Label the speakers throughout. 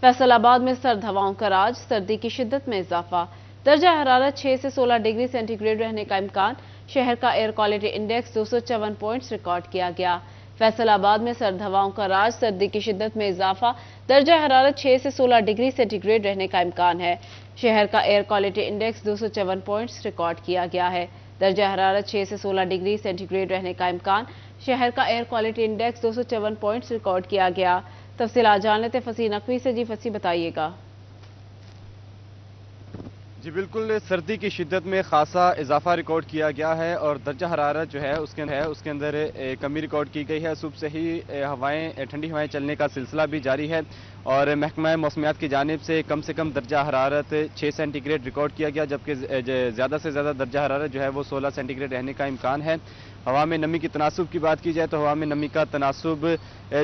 Speaker 1: फैसलाबाद में सर्द हवाओं का राज, सर्दी की शिद्दत में इजाफा। दर्जा हरारत 6 से 16 डिग्री सेंटीग्रेड रहने का इम्कान। शहर का air quality index 254 points record किया गया। फैसलाबाद में सर्द हवाओं का राज, सर्दी की शिद्दत में इजाफा। दर्जा हरारत 6 से 16 डिग्री सेंटीग्रेड रहने का इम्कान है। शहर का air quality index 254 points record किया गया है। दर्जा हरारत 6 से 16 डिग्री सेंटीग्रेड रहने का इम्कान। शहर का air quality index 254 points record किया गया। तफसीलात जान लेते फसी नकवी से। जी फसी, बताइएगा।
Speaker 2: जी बिल्कुल, सर्दी की शिद्दत में खासा इजाफा रिकॉर्ड किया गया है और दर्जा हरारत जो है उसके अंदर कमी रिकॉर्ड की गई है। सुबह से ही ठंडी हवाएं चलने का सिलसिला भी जारी है और महकमा मौसमियात की जानिब से कम दर्जा हरारत 6 सेंटीग्रेड रिकॉर्ड किया गया, जबकि ज़्यादा से ज़्यादा दर्जा हरारत जो है वो 16 सेंटीग्रेड रहने का इम्कान है। हवा में नमी की तनासुब की बात की जाए तो हवा में नमी का तनासुब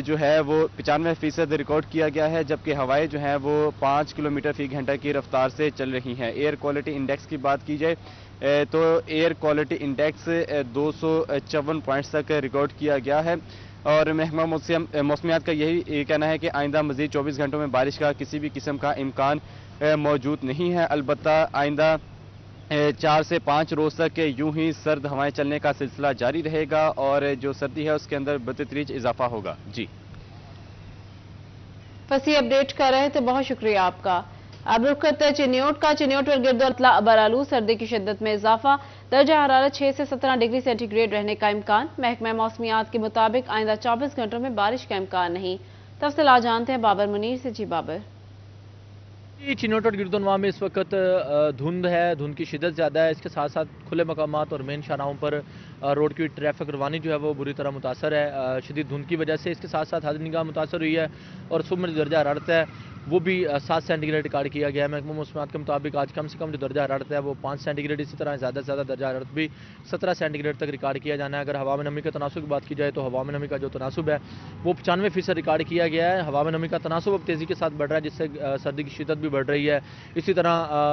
Speaker 2: जो है वो 95% रिकॉर्ड किया गया है, जबकि हवाएं जो हैं वो 5 किलोमीटर फी घंटा की रफ्तार से चल रही हैं। एयर क्वालिटी इंडेक्स की बात की जाए तो एयर क्वालिटी इंडेक्स 254 पॉइंट्स तक रिकॉर्ड किया गया है और महकमा मौसमियात का यही कहना है कि आइंदा मजीद 24 घंटों में बारिश का किसी भी किस्म का इम्कान मौजूद नहीं है। अलबत्ता आइंदा 4 से 5 रोज तक यूं ही सर्द हवाएं चलने का सिलसिला जारी रहेगा और जो सर्दी है उसके अंदर बतदरीज इजाफा होगा। जी
Speaker 1: फसी अपडेट कर रहे थे, बहुत शुक्रिया आपका। अब रुख करते हैं चिन्योट का। चिन्योट और गिरदो अतला अबरालू, सर्दी की शिद्दत में इजाफा। दर्जा हरारत 6 से 17 डिग्री सेंटीग्रेड रहने का इम्कान। महकमा मौसमियात के मुताबिक आइंदा 24 घंटों में बारिश का इम्कान नहीं। तफसीलात जानते हैं बाबर मुनीर से। जी बाबर।
Speaker 3: चिन्योट और गिरदोनवा में इस वक्त धुंध है, धुंध की शिद्दत ज़्यादा है। इसके साथ साथ खुले मकामात और मेन शाहराहों पर रोड की ट्रैफिक रवानी जो है वो बुरी तरह मुतासर है शदीद धुंध की वजह से। इसके साथ साथ हाजिर निगाह मुतासर हुई है और सुबह में जो दर्जा हरारत है वो भी 7 सेंटीग्रेड रिकॉर्ड किया गया है। महकमा मौसमियात के मुताबिक आज कम से कम जो दर्जा हरारत है वो 5 सेंटीग्रेड, इसी तरह ज़्यादा से ज़्यादा दर्जा हरारत भी 17 सेंटीग्रेड तक रिकॉर्ड किया जाना है। अगर हवा में नमी के तनासुब की बात की जाए तो हवा में नमी का जो तनासुब है वो 95% रिकॉर्ड किया गया है। हवा में नमी का तनासुब अब तेज़ी के साथ बढ़ रहा है, जिससे सर्दी की शिद्दत भी बढ़ रही है। इसी तरह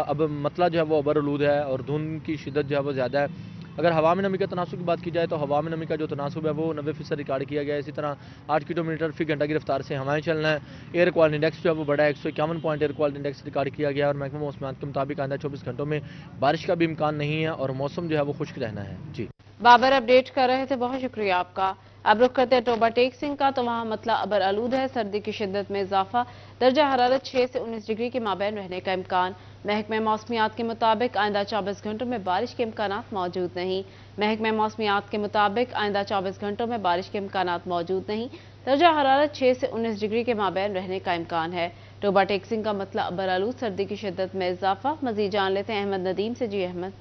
Speaker 3: अब मतला जो है वो अबरआलूद है और धुंध की शिद्दत जो है वो ज़्यादा है। अगर हवा में नमी के तनासुब की बात की जाए तो हवा में नमी का जो तनासुब है वो 90% रिकॉर्ड किया गया है। इसी तरह 8 किलोमीटर फी घंटा की रफ्तार से हवाएं चलना है। एयर क्वालिटी इंडेक्स जो है वो बड़ा है, 151 point air quality index record किया गया और महकमा मौसमियात के मुताबिक आइंदा 24 घंटों में बारिश का भी इम्कान नहीं है और मौसम जो है वो खुश्क रहना है। जी
Speaker 1: बाबर अपडेट कर रहे थे, बहुत शुक्रिया आपका। अब रुख करते हैं टोबा टेक सिंह का। तो वहां मतला अबर आलूद है, सर्दी की शिद्दत में इजाफा। दर्जा हरारत 6 से 19 डिग्री के माबैन रहने का इम्कान। महकमा मौसमियात के मुताबिक आइंदा 24 घंटों में बारिश के इम्कान मौजूद नहीं। महकमा मौसमियात के मुताबिक आइंदा 24 घंटों में बारिश के इम्कान मौजूद नहीं। दर्जा हरारत 6 से 19 डिग्री के माबैन रहने का इम्कान है। टोबा टेक सिंह का मतला अबर आलूद, सर्दी की शिद्दत में इजाफा। मजीद जान लेते हैं अहमद नदीम से। जी अहमद।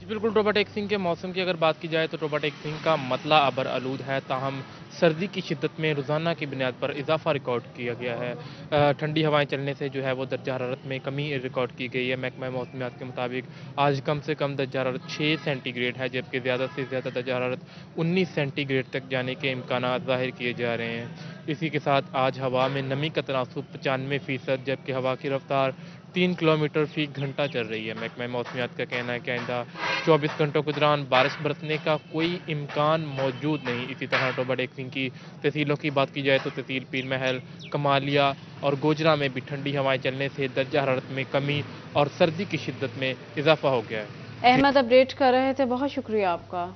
Speaker 4: जी बिल्कुल, टोबा टेक सिंह के मौसम की अगर बात की जाए तो टोबा टेक सिंह का मतला अबर आलूद है, ताहम सर्दी की शिद्दत में रोज़ाना की बुनियाद पर इजाफा रिकॉर्ड किया गया है। ठंडी हवाएं चलने से जो है वो दर्जा हरारत में कमी रिकॉर्ड की गई है। महकमा मौसमियात के मुताबिक आज कम से कम दर्जा हरारत 6 सेंटीग्रेड है, जबकि ज़्यादा से ज़्यादा दर्जा हरारत 19 सेंटीग्रेड तक जाने के इम्कान ज़ाहिर किए जा रहे हैं। इसी के साथ आज हवा में नमी का तनासुब 95%, जबकि हवा की रफ्तार 3 किलोमीटर फी घंटा चल रही है। महकमा मौसमियात का कहना है कि आइंदा 24 घंटों के दौरान बारिश बरसने का कोई इम्कान मौजूद नहीं। इसी तरह टोबा टेक सिंह की तहसीलों की बात की जाए तो तहसील पीर महल, कमालिया और गोजरा में भी ठंडी हवाएं चलने से दर्जा हरारत में कमी और सर्दी की शिद्दत में इजाफा हो गया है।
Speaker 1: अहमद अपडेट कर रहे थे, बहुत शुक्रिया आपका।